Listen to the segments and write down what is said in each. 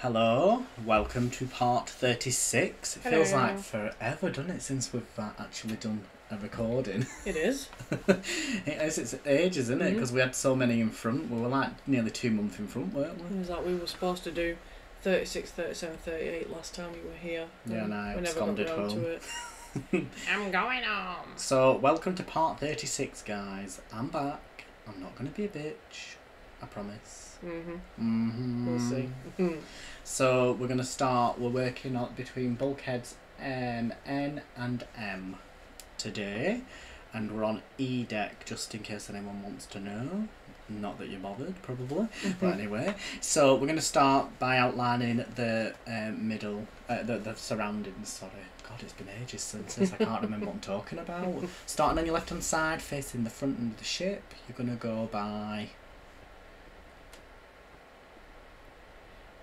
Hello, welcome to part 36. It Hello. feels like forever, doesn't it, since we've actually done a recording. It is. It's ages, isn't it? Because we had so many in front. We were like nearly 2 months in front, weren't we? It was like we were supposed to do 36, 37, 38 last time we were here. Yeah, and I we never absconded got round home. to it. I'm going home. So, welcome to part 36, guys. I'm back. I'm not going to be a bitch. I promise. We'll see. So, we're going to start. We're working on between bulkheads N and M today. And we're on E deck, just in case anyone wants to know. Not that you're bothered, probably. But anyway, so we're going to start by outlining the the surroundings, sorry. God, it's been ages since this. I can't remember what I'm talking about. Starting on your left-hand side, facing the front end of the ship, you're going to go by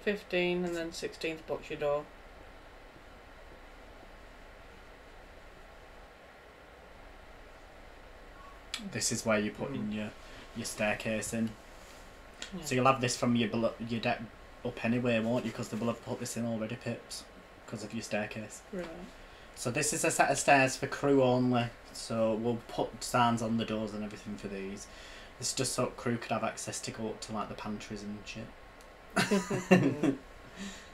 15 and then 16th box your door. This is where you put in your staircase in. Yeah. So you'll have this from your deck up anyway, won't you? Because they will have put this in already, Pips, because of your staircase. Right. So this is a set of stairs for crew only. So we'll put signs on the doors and everything for these. This is just so crew could have access to go up to like the pantries and shit.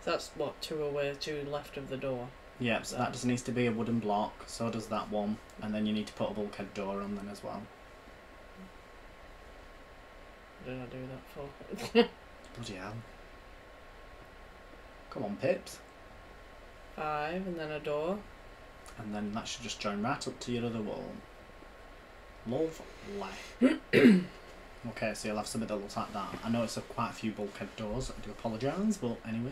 So that's what, 2 away, 2 left of the door. Yeah, so that just needs to be a wooden block. So does that one, and then you need to put a bulkhead door on them as well. What did I do that for? Bloody hell! Come on, Pips. 5 and then a door. And then that should just join right up to your other wall. Lovely. Okay, so you'll have something that looks like that. I know it's quite a few bulkhead doors, I do apologise, but anyway.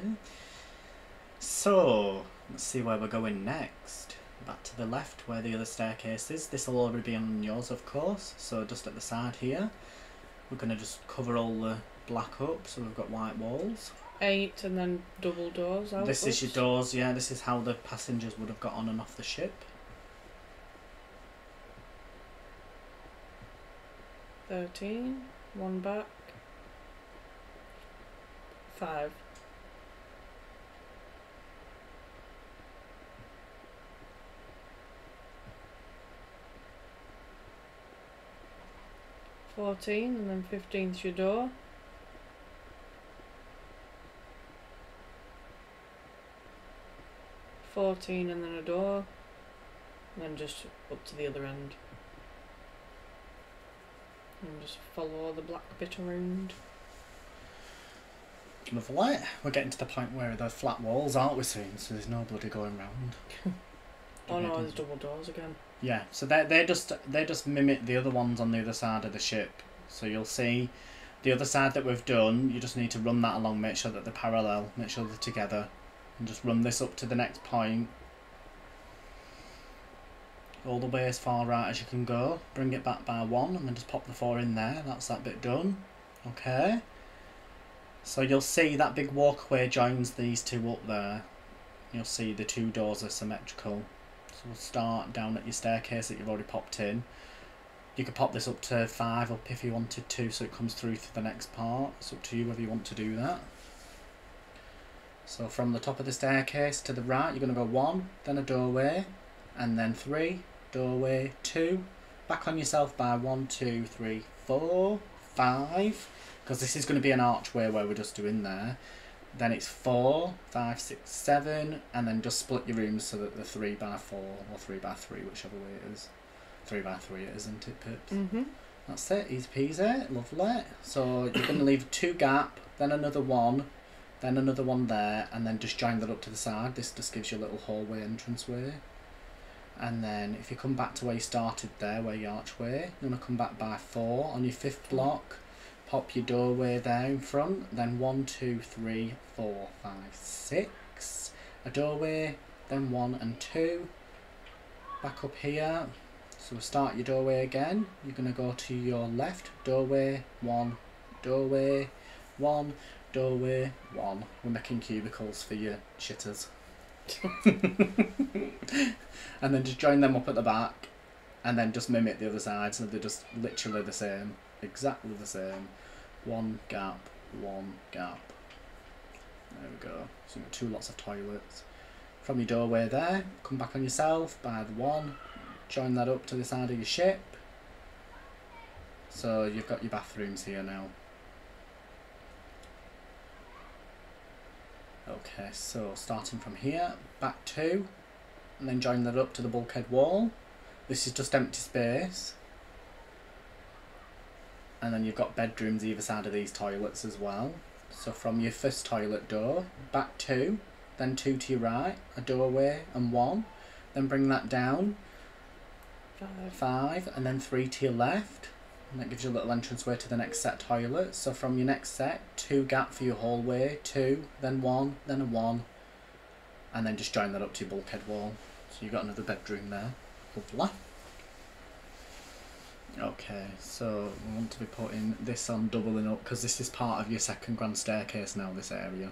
So, let's see where we're going next. Back to the left where the other staircase is. This will already be on yours, of course, so just at the side here. We're going to just cover all the black up, so we've got white walls. 8 and then double doors out. This is your doors, yeah, this is how the passengers would have got on and off the ship. 13, 1 back. 5. $14 and then 15's your door. 14 and then a door, and then just up to the other end. And just follow the black bit around. Lovely. We're getting to the point where they're flat walls, aren't we, soon? So there's no bloody going round. Oh no, there's double doors again. Yeah, so they just mimic the other ones on the other side of the ship. So you'll see the other side that we've done, you just need to run that along, make sure that they're parallel, make sure they're together, and just run this up to the next point. All the way as far right as you can go. Bring it back by 1 and then just pop the 4 in there. That's that bit done. Okay. So you'll see that big walkway joins these two up there. You'll see the 2 doors are symmetrical. So we'll start down at your staircase that you've already popped in. You could pop this up to 5 up if you wanted to, so it comes through to the next part. It's up to you whether you want to do that. So from the top of the staircase to the right, you're going to go 1, then a doorway, and then 3, doorway, 2, back on yourself by 1, 2, 3, 4, 5, because this is going to be an archway where we're just doing there. Then it's 4, 5, 6, 7, and then just split your rooms so that they're 3 by 4 or 3 by 3, whichever way it is. 3 by 3 it is, isn't it, Pips? That's it, easy peasy, lovely. So you're going to leave 2 gap, then another 1, then another 1 there, and then just join that up to the side. This just gives you a little hallway entranceway. And then if you come back to where you started there, where your archway, you're going to come back by 4 on your 5th block. Pop your doorway there in front, then 1, 2, 3, 4, 5, 6. A doorway, then 1 and 2. Back up here. So we'll start your doorway again. You're going to go to your left, doorway, 1, doorway, 1, doorway, 1. We're making cubicles for your shitters. And then just join them up at the back, and then just mimic the other side, so they're just literally the same, exactly the same. 1 gap, 1 gap. There we go. So you've got 2 lots of toilets. From your doorway there, come back on yourself by the 1, join that up to the side of your ship. So you've got your bathrooms here now. Okay, so starting from here, back 2, and then join that up to the bulkhead wall. This is just empty space. And then you've got bedrooms either side of these toilets as well. So from your first toilet door, back 2, then 2 to your right, a doorway and 1. Then bring that down, 5, and then 3 to your left. And that gives you a little entranceway to the next set toilet. So from your next set, 2 gap for your hallway, 2, then 1, then a 1. And then just join that up to your bulkhead wall. So you've got another bedroom there. Lovely. Okay, so we want to be putting this on doubling up because this is part of your second grand staircase now, this area.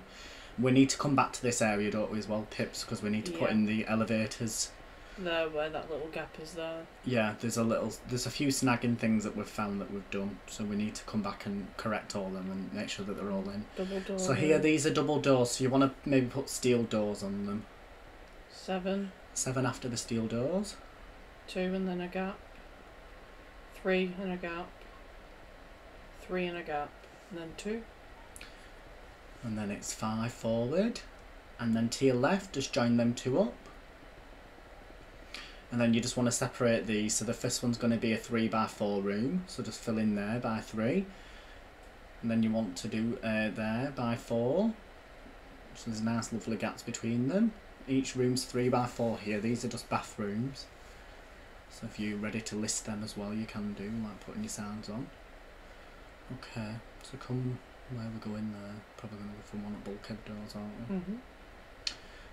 We need to come back to this area, don't we, as well, Pips, because we need to put in the elevators. There, where that little gap is there. Yeah, there's a few snagging things that we've found that we've done, so we need to come back and correct all them and make sure that they're all in. Double door. So here, these are double doors, so you want to maybe put steel doors on them. 7. 7 after the steel doors. 2 and then a gap. 3 and a gap. 3 and a gap. And then 2. And then it's 5 forward. And then to your left, just join them 2 up. And then you just want to separate these. So the first one's going to be a 3x4 room. So just fill in there by 3. And then you want to do there by 4. So there's nice lovely gaps between them. Each room's 3x4 here. These are just bathrooms. So if you're ready to list them as well, you can do, like putting your sounds on. Okay, so come where we're going there. Probably going to go for one of bulkhead doors, aren't we? Mm-hmm.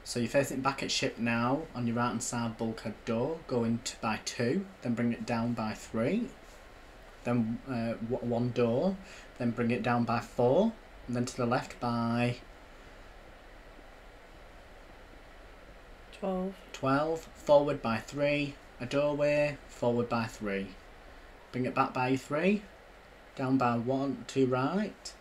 So you're facing back at ship now, on your right hand side bulkhead door, go in by 2, then bring it down by 3, then 1 door, then bring it down by 4, and then to the left by 12, forward by 3, a doorway, forward by 3, bring it back by 3, down by 1, to right,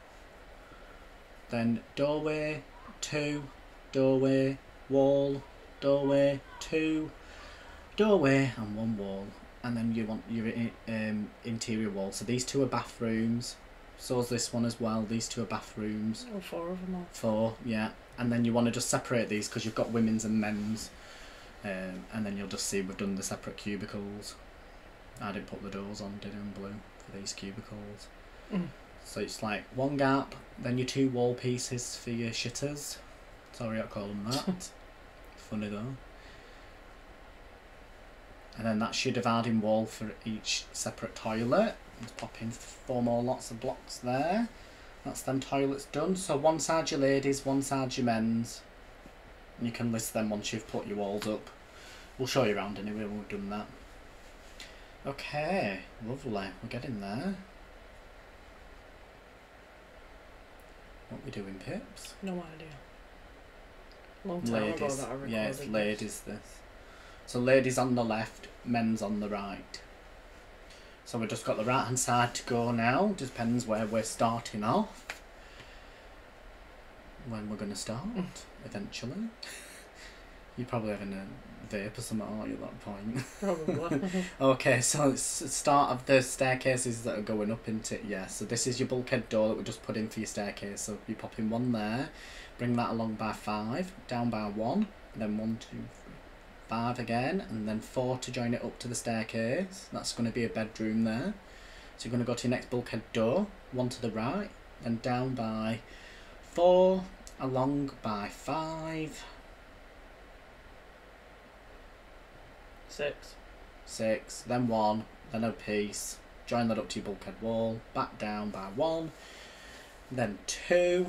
then doorway, 2, doorway, wall, doorway, 2, doorway and 1 wall. And then you want your interior wall. So these 2 are bathrooms, so's this one as well. These 2 are bathrooms. Oh, 4 of them are. 4, yeah. And then you want to just separate these because you've got women's and men's. And then you'll just see we've done the separate cubicles. I didn't put the doors on, did I, in blue for these cubicles. So it's like 1 gap, then your 2 wall pieces for your shitters. Sorry I call them that. Funny though. And then that's your dividing wall for each separate toilet. Let's pop in 4 more lots of blocks there. That's them toilets done. So one side your ladies, one side your men's. And you can list them once you've put your walls up. We'll show you around anyway when we've done that. Okay, lovely. We're getting there. What are we doing, Pips? No idea. Long time ago that I recorded. Yeah, it's ladies this. So ladies on the left, men's on the right. So we've just got the right hand side to go now. Depends where we're starting off. When we're going to start, eventually. You're probably having a vape or something, aren't you, at that point? Probably. Okay, so it's the start of the staircases that are going up into it. Yeah, so this is your bulkhead door that we just put in for your staircase. So you pop in 1 there, bring that along by 5, down by 1, then 1, 2, 3, 5 again, and then 4 to join it up to the staircase. That's going to be a bedroom there. So you're going to go to your next bulkhead door, 1 to the right, then down by 4, along by 5, 6, then 1, then a piece, join that up to your bulkhead wall, back down by 1, then 2,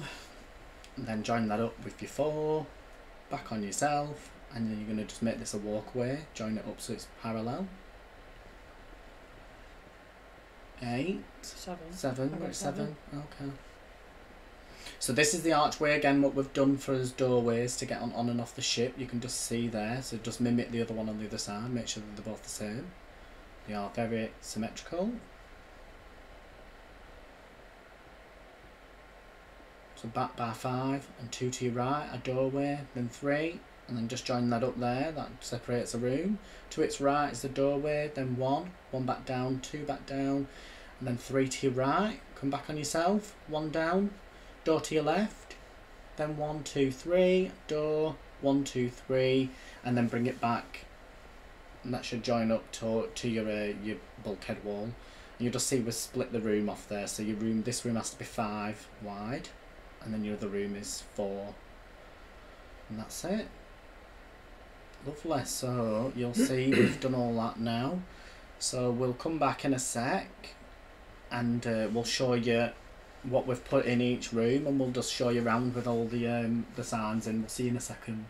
and then join that up with your 4, back on yourself, and then you're going to just make this a walkway, join it up so it's parallel. 8, 7, right, 7, okay. So this is the archway again, what we've done for us doorways to get on and off the ship. You can just see there, so just mimic the other one on the other side, make sure that they're both the same. They are very symmetrical. So back by 5 and 2 to your right, a doorway, then 3, and then just join that up there, that separates a room. To its right is the doorway, then 1 back down, 2 back down, and then 3 to your right, come back on yourself, 1 down, door to your left, then 1, 2, 3, door, 1, 2, 3, and then bring it back, and that should join up to your bulkhead wall. And you'll just see we split the room off there, so this room has to be 5 wide, and then your other room is 4, and that's it. Lovely. So you'll see we've done all that now, so we'll come back in a sec and we'll show you what we've put in each room, and we'll just show you around with all the signs, and we'll see you in a second.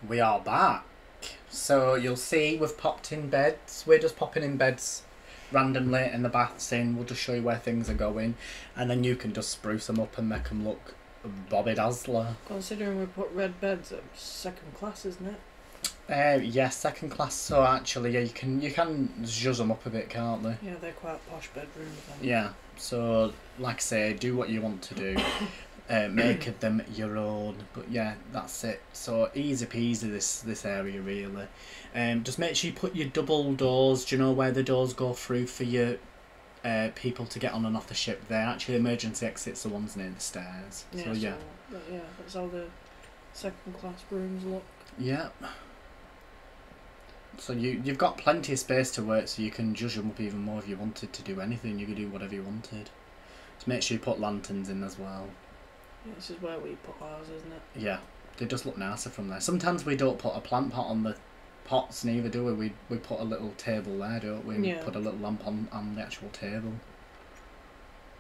We are back. So you'll see we've popped in beds. We're just popping in beds randomly, and the baths in. We'll just show you where things are going, and then you can just spruce them up and make them look Bobby Dazzler. Considering we put red beds, it's second class, isn't it? Yeah, second class. So actually, yeah, you can zhuzz them up a bit, can't they? Yeah, they're quite posh bedrooms. Yeah. So like I say, do what you want to do. Make them your own, but yeah, that's it. So easy peasy this area really. Just make sure you put your double doors. Do you know where the doors go through for your people to get on and off the ship? They're actually emergency exits, the ones near the stairs. Yeah, so yeah, that's how the second class rooms look. Yeah. So you've got plenty of space to work, so you can judge them up even more if you wanted to do anything. You could do whatever you wanted. So make sure you put lanterns in as well. Yeah, this is where we put ours, isn't it? Yeah, they just look nicer from there. Sometimes we don't put a plant pot on the pots, neither do we. We put a little table there, don't we? Yeah. We put a little lamp on the actual table.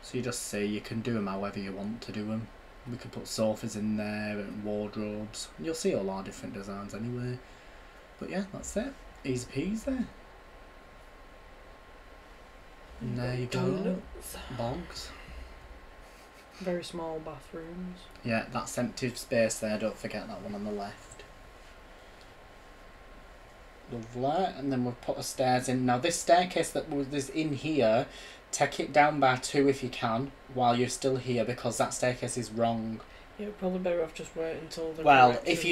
So you just see, you can do them however you want to do them. We could put sofas in there and wardrobes. You'll see all our different designs anyway. But yeah, that's it. Easy peasy. And there you go. Toilets. Bogs. Very small bathrooms. Yeah, that's empty space there, don't forget that one on the left. Lovely. And then we've put the stairs in. Now this staircase that was in here, take it down by 2 if you can, while you're still here, because that staircase is wrong. Yeah, probably better off just waiting until the if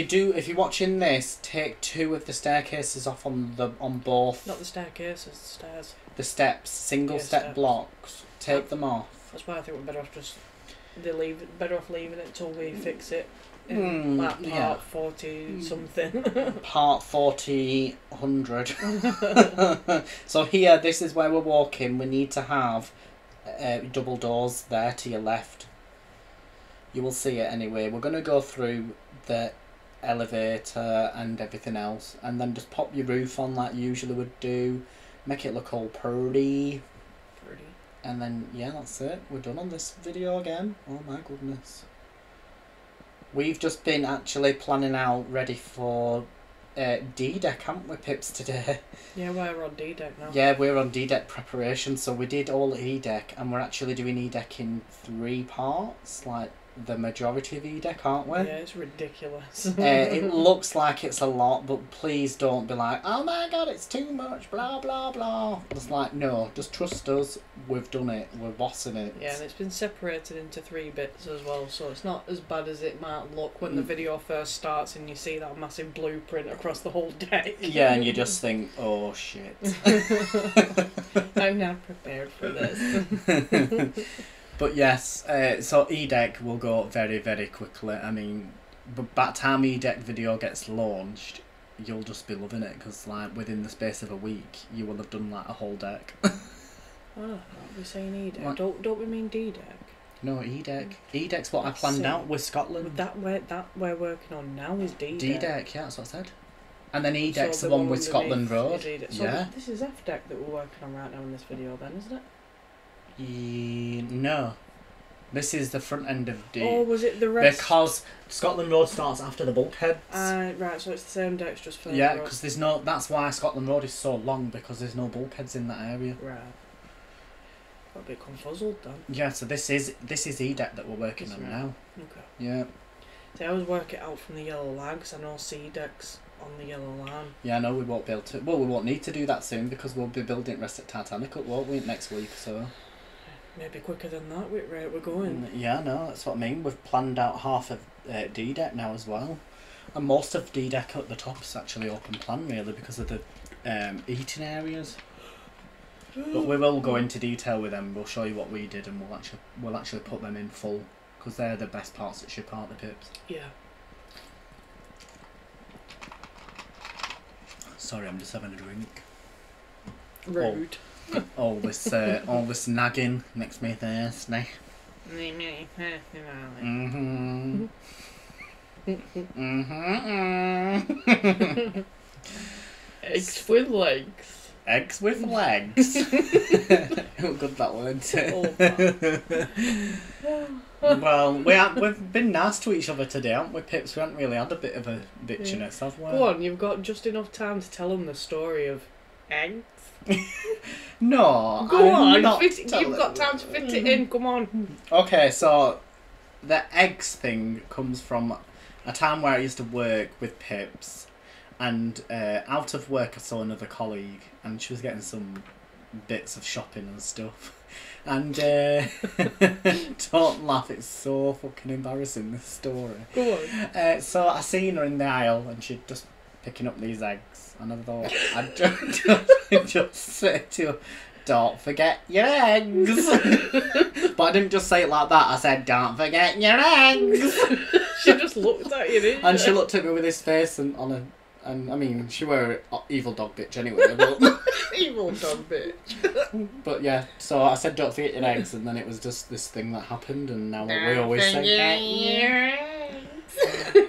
you're watching this, take 2 of the staircases off on both. Not the staircases, the stairs. The steps, single step steps. blocks. Take them off. That's why I think we're better off better off leaving it till we fix it in part 40 something. Part 40-100. So here, this is where we're walking. We need to have double doors there to your left. You will see it anyway. We're going to go through the elevator and everything else, and then just pop your roof on like you usually would do. Make it look all pretty. And then, yeah, that's it. We're done on this video again. Oh my goodness. We've just been actually planning out ready for D-Deck, haven't we, Pips, today? Yeah, we're on D-Deck now. Yeah, we're on D-Deck preparation. So we did all E-Deck, and we're actually doing E-Deck in 3 parts, like the majority of E-Deck, aren't we? Yeah, it's ridiculous. It looks like it's a lot, but please don't be like, oh my god, it's too much, blah blah blah. It's like, no, just trust us, we've done it, we're bossing it. Yeah, and it's been separated into 3 bits as well, so it's not as bad as it might look when the video first starts and you see that massive blueprint across the whole deck. Yeah, and you just think, oh shit. I'm not prepared for this. But yes, so E-Deck will go very, very quickly. I mean, but by the time E-Deck video gets launched, you'll just be loving it, because like within the space of a week, you will have done like a whole deck. Oh, we're saying E-Deck. Don't we mean D-Deck? No, E-Deck. E-Deck's what I planned out with Scotland. That we're working on now is D-Deck. D-Deck, yeah, that's what I said. And then E-Deck's the one with Scotland Road. So yeah. This is F-Deck that we're working on right now in this video then, isn't it? No. This is the front end of D. Or was it the rest? Because Scotland Road starts after the bulkheads. Right, so it's the same decks, just further yeah, up. because there's no. That's why Scotland Road is so long, because there's no bulkheads in that area. Right. Got a bit confuzzled then. Yeah, so this is E-Deck that we're working on now. Okay. Yeah. See, I always work it out from the yellow lags. I know C decks on the yellow line. Yeah, no, we won't be able to. Well, we won't need to do that soon because we'll be building rest at Titanic up, won't we, next week or so? Maybe quicker than that, with rate we're going. Yeah, no, that's what I mean. We've planned out half of D-Deck now as well. And most of D-Deck at the top is actually open plan, really, because of the eating areas. But we will go into detail with them. We'll show you what we did, and we'll actually put them in full, because they're the best parts that ship, aren't the pips? Yeah. Sorry, I'm just having a drink. Rude. All this nagging makes me thirsty. Mm-hmm. Mm-hmm. Eggs with legs. Eggs with legs. How good that one, isn't it? Well, we've been nice to each other today, haven't we, Pips? We haven't really had a bit of a bitchiness, have we? Go on, you've got just enough time to tell them the story of eggs. No, Go on, you've got time to fit it in, come on. Okay, so the eggs thing comes from a time where I used to work with Pips, and out of work I saw another colleague, and she was getting some bits of shopping and stuff. And don't laugh, it's so fucking embarrassing, this story. Go on. So I seen her in the aisle, and she'd just picking up these eggs, and I thought I'd just say to her, "Don't forget your eggs." But I didn't just say it like that. I said, "Don't forget your eggs." She just looked at you, didn't And she looked at me with this face and I mean, she were an evil dog bitch anyway. But evil dog bitch. But yeah, so I said, "Don't forget your eggs," and then it was just this thing that happened, and now we always say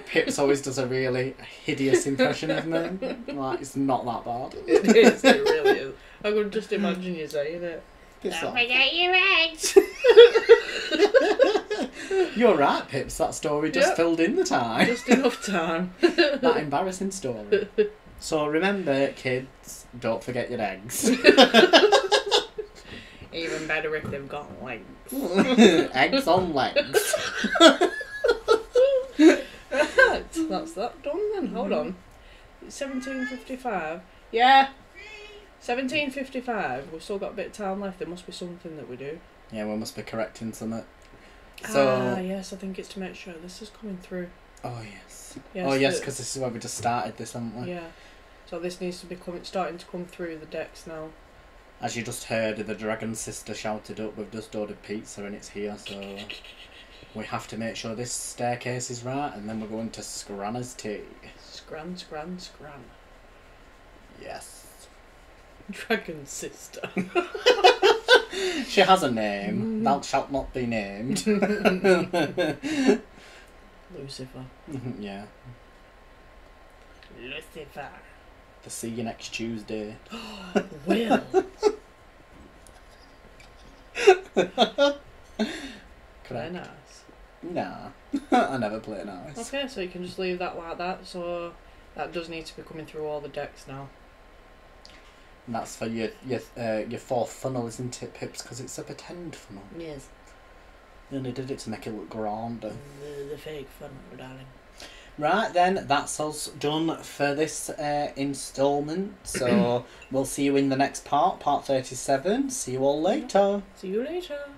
Pips always does a really hideous impression of me. Like, it's not that bad. It is, it really is. I could just imagine you saying it. Piss Don't off. forget your eggs. You're right, Pips, that story just filled in the time. Just enough time. That embarrassing story. So remember, kids, don't forget your eggs. Even better if they've got legs. Eggs on legs. That's that done then. Hold on. 17:55. Yeah. 17:55. We've still got a bit of time left. There must be something that we do. Yeah, we must be correcting something. So, yes, I think it's to make sure this is coming through. Oh yes. Yes, Oh yes, because this is where we just started this, haven't we? Yeah. So this needs to be starting to come through the decks now. As you just heard, the dragon sister shouted up, "We've just ordered pizza and it's here," so we have to make sure this staircase is right, and then we're going to Scranner's tea. Scran. Yes. Dragon sister. She has a name. Thou shalt not be named. Lucifer. Yeah. Lucifer. To see you next Tuesday. Will. Play nice. Nah. I never play nice. Okay, so you can just leave that like that. So that does need to be coming through all the decks now. And that's for your fourth funnel, isn't it, Pips? Because it's a pretend funnel. Yes. They only did it to make it look grander. The fake funnel, darling. Right then, that's us done for this instalment. So we'll see you in the next part 37. See you all later. See you later.